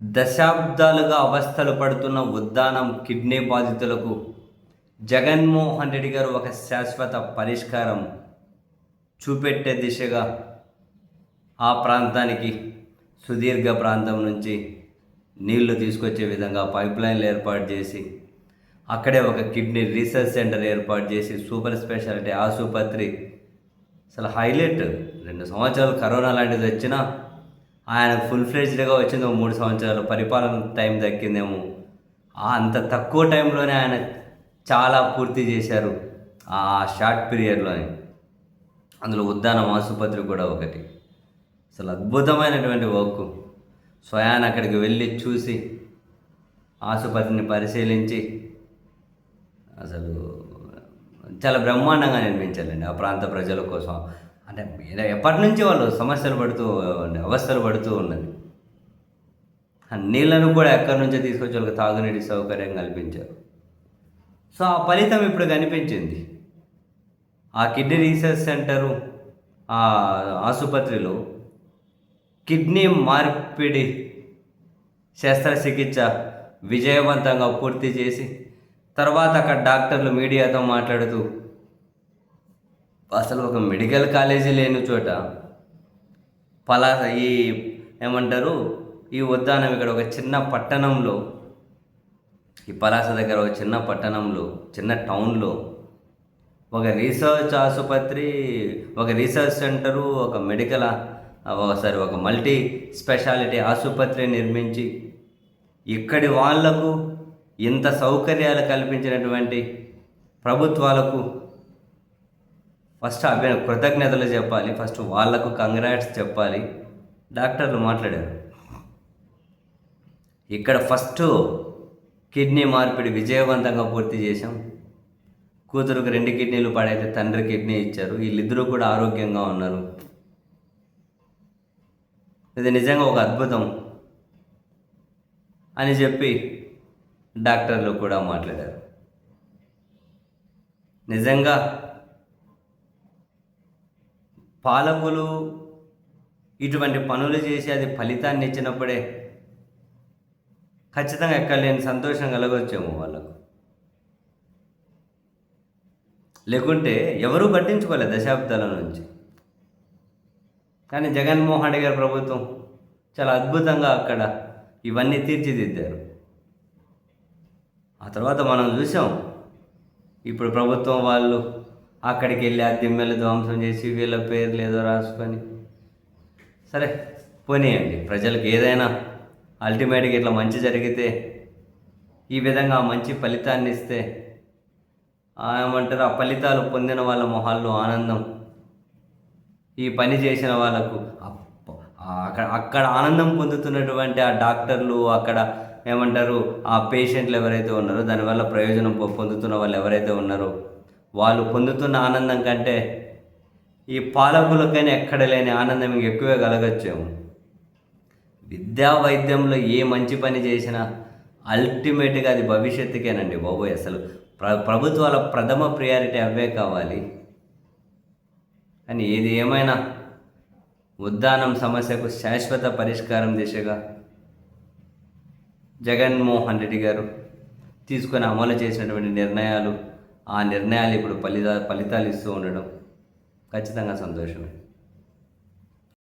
దశాబ్దాలుగా అవస్థలు పడుతున్న ఉద్దానం కిడ్నీ బాధితులకు జగన్మోహన్ రెడ్డి గారు ఒక శాశ్వత పరిష్కారం చూపెట్టే దిశగా ఆ ప్రాంతానికి సుదీర్ఘ ప్రాంతం నుంచి నీళ్లు తీసుకొచ్చే విధంగా పైప్ లైన్లు ఏర్పాటు చేసి అక్కడే ఒక కిడ్నీ రీసెర్చ్ సెంటర్ ఏర్పాటు చేసి సూపర్ స్పెషాలిటీ ఆసుపత్రి అసలు హైలైట్. 2 సంవత్సరాలు కరోనా లాంటిది వచ్చినా ఆయన ఫుల్ ఫ్లెడ్జ్డ్గా వచ్చింది 3 సంవత్సరాలు పరిపాలన టైం దక్కిందేమో. అంత తక్కువ టైంలోనే ఆయన చాలా పూర్తి చేశారు ఆ షార్ట్ పీరియడ్లోనే. అందులో ఉద్దానం ఆసుపత్రి కూడా ఒకటి. అసలు అద్భుతమైనటువంటి వర్క్. స్వయాన అక్కడికి వెళ్ళి చూసి ఆసుపత్రిని పరిశీలించి అసలు చాలా బ్రహ్మాండంగా నిర్మించాలండి ఆ ప్రాంత ప్రజల కోసం. అంటే ఎప్పటి నుంచి వాళ్ళు సమస్యలు పడుతూ అవస్థలు పడుతూ ఉన్నది. నీళ్ళను కూడా ఎక్కడి నుంచో తీసుకొచ్చి వాళ్ళకి తాగునీటి సౌకర్యం కల్పించారు. సో ఆ ఫలితం ఇప్పుడు కనిపించింది. ఆ కిడ్నీ రీసెర్చ్ సెంటరు ఆ ఆసుపత్రిలో కిడ్నీ మార్పిడి శస్త్రచికిత్స విజయవంతంగా పూర్తి చేసి తర్వాత అక్కడ డాక్టర్లు మీడియాతో మాట్లాడుతూ అసలు ఒక మెడికల్ కాలేజీ లేని చోట ఈ ఏమంటారు ఈ ఉద్దానం ఇక్కడ ఒక చిన్న పట్టణంలో, ఈ పలాస దగ్గర ఒక చిన్న పట్టణంలో, చిన్న టౌన్లో ఒక రీసెర్చ్ ఆసుపత్రి, ఒక రీసెర్చ్ సెంటరు, ఒక మెడికల్ ఒక మల్టీ స్పెషాలిటీ ఆసుపత్రి నిర్మించి ఇక్కడి వాళ్లకు ఇంత సౌకర్యాలు కల్పించినటువంటి ప్రభుత్వాలకు ఫస్ట్ కృతజ్ఞతలు చెప్పాలి. ఫస్ట్ వాళ్లకు కంగ్రాట్స్ చెప్పాలి. డాక్టర్లు మాట్లాడారు. ఇక్కడ ఫస్ట్ కిడ్నీ మార్పిడి విజయవంతంగా పూర్తి చేశాం. కూతురుకు 2 కిడ్నీలు పడైతే తండ్రి కిడ్నీ ఇచ్చారు. వీళ్ళిద్దరూ కూడా ఆరోగ్యంగా ఉన్నారు. ఇది నిజంగా ఒక అద్భుతం అని చెప్పి డాక్టర్లు కూడా మాట్లాడారు. నిజంగా పాలకులు ఇటువంటి పనులు చేసి అది ఫలితాన్ని ఇచ్చినప్పుడే ఖచ్చితంగా ఎక్కడలేని సంతోషం కలగొచ్చేమో వాళ్ళకు. లేకుంటే ఎవరూ పట్టించుకోలేదు దశాబ్దాల నుంచి. కానీ జగన్మోహన్ రెడ్డి గారి ప్రభుత్వం చాలా అద్భుతంగా అక్కడ ఇవన్నీ తీర్చిదిద్దారు. ఆ తర్వాత మనం చూసాం ఇప్పుడు ప్రభుత్వం వాళ్ళు అక్కడికి వెళ్ళి ఆ దిమ్మెలు ధ్వంసం చేసి వీళ్ళ పేర్లు ఏదో రాసుకొని సరే పోనీయండి. ప్రజలకు ఏదైనా అల్టిమేట్గా ఇట్లా మంచి జరిగితే ఈ విధంగా మంచి ఫలితాన్ని ఇస్తే ఏమంటారు ఆ ఫలితాలు పొందిన వాళ్ళ మొహాల్లో ఆనందం, ఈ పని చేసిన వాళ్ళకు అక్కడ ఆనందం పొందుతున్నటువంటి ఆ డాక్టర్లు, అక్కడ ఏమంటారు ఆ పేషెంట్లు ఎవరైతే ఉన్నారో దానివల్ల ప్రయోజనం పొందుతున్న వాళ్ళు ఎవరైతే ఉన్నారో వాళ్ళు పొందుతున్న ఆనందం కంటే ఈ పాలకులకైనా ఎక్కడ లేని ఆనందం ఇంక ఎక్కువే కలగచ్చేమో. విద్యా వైద్యంలో ఏ మంచి పని చేసినా అల్టిమేట్గా అది భవిష్యత్తుకేనండి బాబోయ్. అసలు ప్రభుత్వాల ప్రథమ ప్రియారిటీ అవే కావాలి. కానీ ఏది ఏమైనా ఉద్దానం సమస్యకు శాశ్వత పరిష్కారం దిశగా జగన్మోహన్ రెడ్డి గారు తీసుకొని అమలు చేసినటువంటి నిర్ణయాలు, ఆ నిర్ణయాలు ఇప్పుడు ఫలితాలు ఇస్తూ ఉండడం ఖచ్చితంగా సంతోషమే.